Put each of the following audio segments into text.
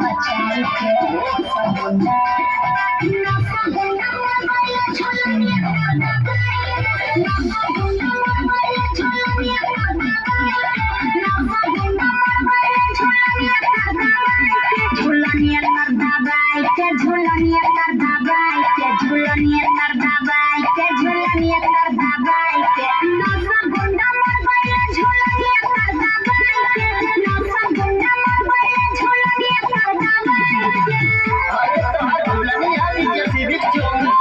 बचाई के सगुंडा ना सगुंडा मरवाइले झुलनिया कर दबाई ना सगुंडा मरवाइले झुलनिया कर दबाई ना सगुंडा मरवाइले झुलनिया कर दबाई झुलनिया कर दबाई के झुलनिया कर दबाई के झुलनिया कर दबाई के झुलनिया कर दबाई के ना सगुंडा मरवाइले झुलनिया कर दबाई के ना सगुंडा मरवाइले झुलनिया कर दबाई के अरे तोहार झुलनिया नीचे से भी चोंगा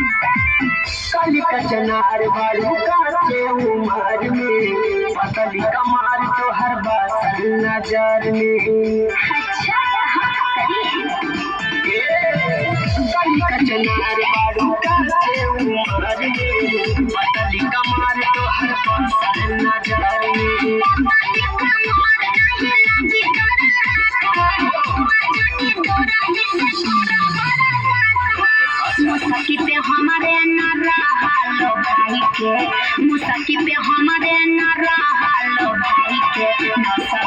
काली कचनार बारू काचे उमर में पतली कमार तो हर बात नजर में अच्छा काली कचनार बारू काचे उमर में पतली कमार तो हर बात नजर में मुसकी पे हमारे न रहा लो भाई के मुसकी पे हमारे न रहा लो भाई के नसा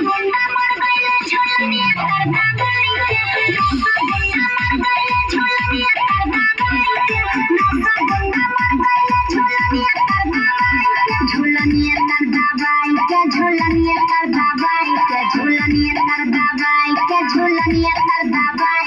गुंडा मर गइले झुलनिया कर दबाई के नसा गुंडा मर गइले झुलनिया कर दबाई के नसा गुंडा मर गइले झुलनिया कर दबाई के झुलनिया कर दबाई के झुलनिया कर दबाई के झुलनिया कर दबाई के झुलनिया कर दबाई